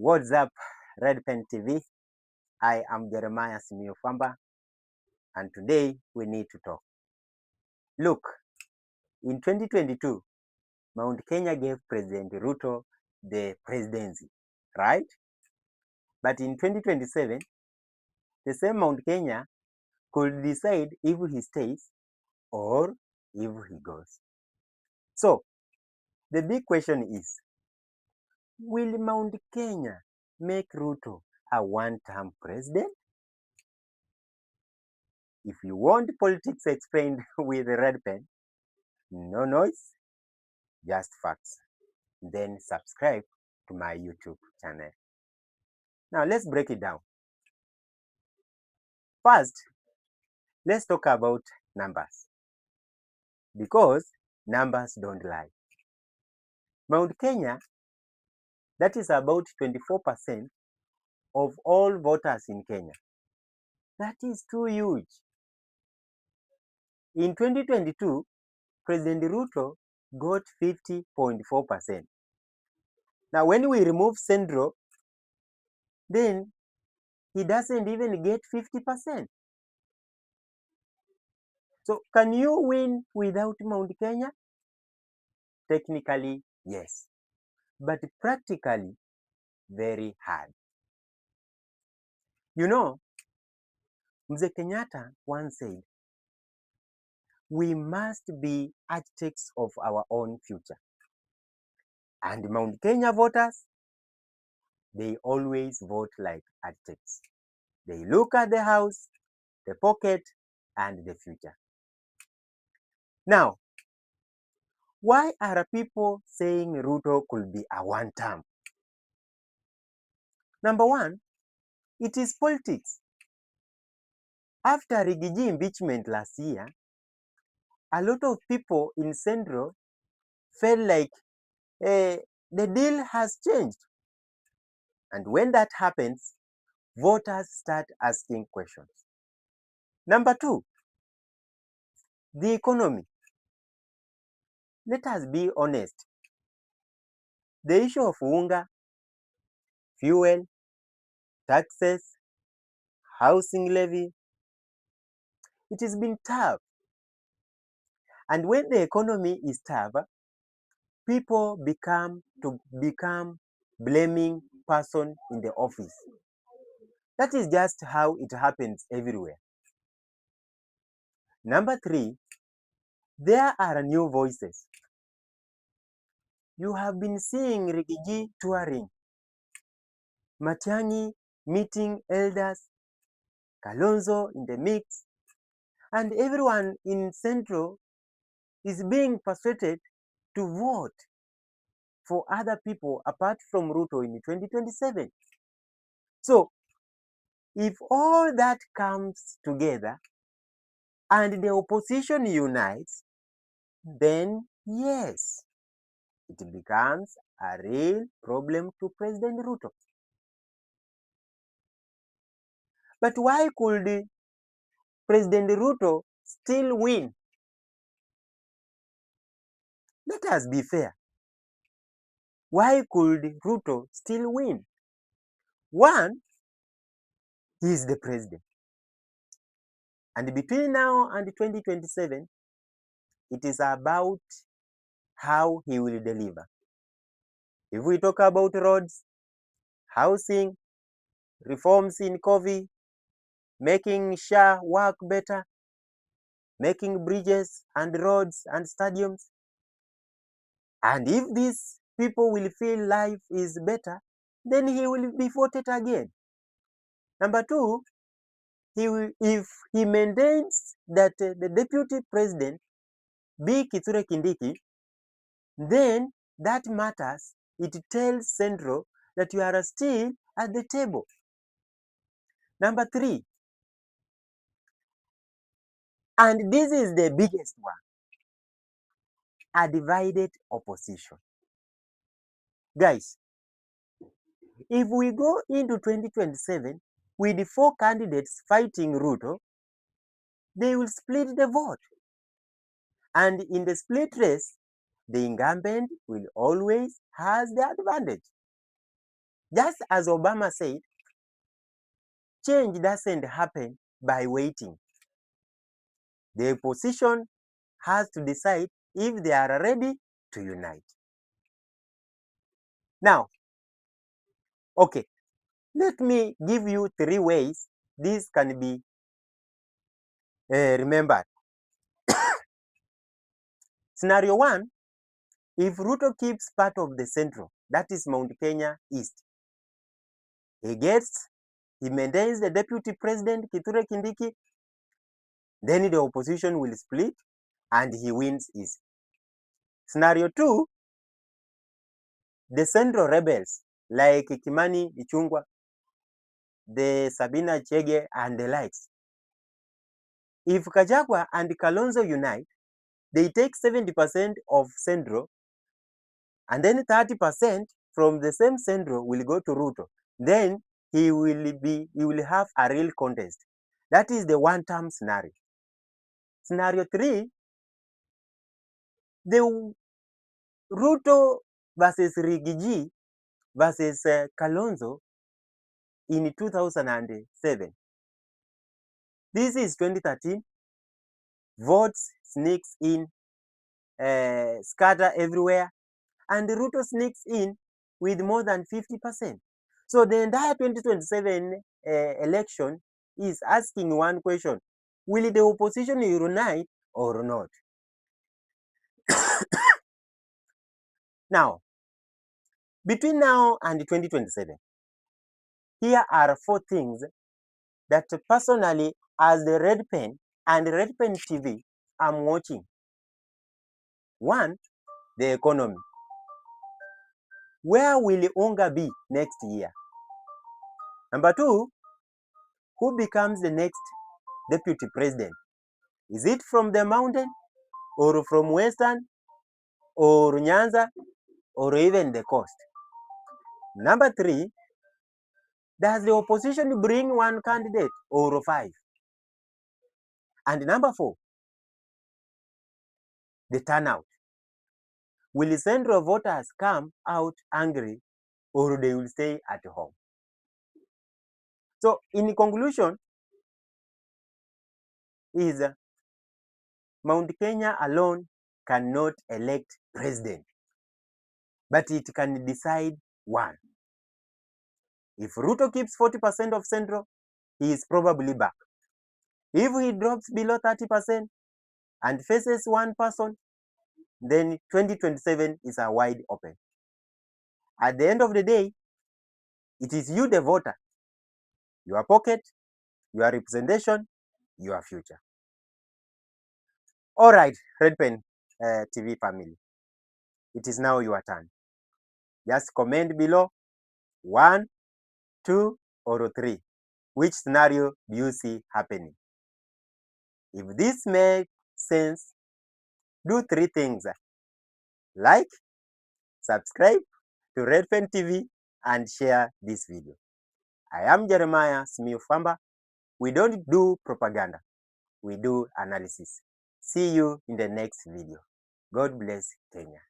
What's up, Red Pen TV? I am Jeremiah Simiofamba, and today we need to talk. Look, in 2022, Mount Kenya gave President Ruto the presidency, right? But in 2027, the same Mount Kenya could decide if he stays or if he goes. So, the big question is, will Mount Kenya make Ruto a one-term president? If you want politics explained with a red pen, no noise, just facts. Then subscribe to my YouTube channel. Now let's break it down. First, let's talk about numbers, because numbers don't lie. Mount Kenya, that is about 24% of all voters in Kenya. That is too huge. In 2022, President Ruto got 50.4%. Now, when we remove Central, then he doesn't even get 50%. So, can you win without Mount Kenya? Technically, yes, but practically, very hard. You know, Mzee Kenyatta once said, we must be architects of our own future. And Mount Kenya voters, they always vote like architects. They look at the house, the pocket, and the future. Now, why are people saying Ruto could be a one-term? Number one, it is politics. After Rigiji impeachment last year, a lot of people in Central felt like the deal has changed. And when that happens, voters start asking questions. Number two, the economy. Let us be honest. The issue of unga, fuel, taxes, housing levy, it has been tough. And when the economy is tough, people become blaming person in the office. That is just how it happens everywhere. Number three, there are new voices. You have been seeing Rigiji touring, Matiang'i meeting elders, Kalonzo in the mix, and everyone in Central is being persuaded to vote for other people apart from Ruto in 2027. So, if all that comes together and the opposition unites, then yes, it becomes a real problem to President Ruto. But why could President Ruto still win? Let us be fair. Why could Ruto still win? One, he is the president. And between now and 2027, it is about how he will deliver. If we talk about roads, housing, reforms in COVID, making SHA work better, making bridges and roads and stadiums, and if these people will feel life is better, then he will be voted again. Number two, if he maintains that the deputy president be Kithure Kindiki, then that matters. It tells Central that you are still at the table. Number three, and this is the biggest one, a divided opposition. Guys, if we go into 2027 with the four candidates fighting Ruto, they will split the vote. And in the split race, the incumbent will always has the advantage. Just as Obama said, change doesn't happen by waiting. The opposition has to decide if they are ready to unite. Now, okay, let me give you 3 ways this can be remembered. Scenario 1, if Ruto keeps part of the central, that is Mount Kenya East, he maintains the deputy president Kithure Kindiki, then the opposition will split and he wins East. Scenario 2, the central rebels like Kimani Ichung'wah, the Sabina Chege and the likes. If Kajagwa and Kalonzo unite, they take 70% of Central, and then 30% from the same Central will go to Ruto. Then he will have a real contest. That is the one-term scenario. Scenario 3, the Ruto versus Rigiji versus Kalonzo in 2007. This is 2013. Votes sneaks in, scatter everywhere, and Ruto sneaks in with more than 50%. So the entire 2027 election is asking one question: will the opposition unite or not? Now, between now and 2027, here are 4 things that personally, as the Red Pen and Red Pen TV, I'm watching. 1, the economy. Where will Onga be next year? Number 2, who becomes the next deputy president? Is it from the mountain or from Western or Nyanza or even the coast? Number 3, does the opposition bring 1 candidate or 5? And number 4, the turnout. Will Central voters come out angry or they will stay at home? So in conclusion is Mount Kenya alone cannot elect president, but it can decide one. If Ruto keeps 40% of Central, he is probably back. If he drops below 30% and faces one person, then 2027 is a wide open. At the end of the day, it is you, the voter, your pocket, your representation, your future. All right, Red Pen TV family, it is now your turn. Just comment below 1, 2, or 3. Which scenario do you see happening? If this makes sense, do 3 things. Like, subscribe to Red Pen TV, and share this video. I am Jeremiah Simiu-Famba. We don't do propaganda. We do analysis. See you in the next video. God bless Kenya.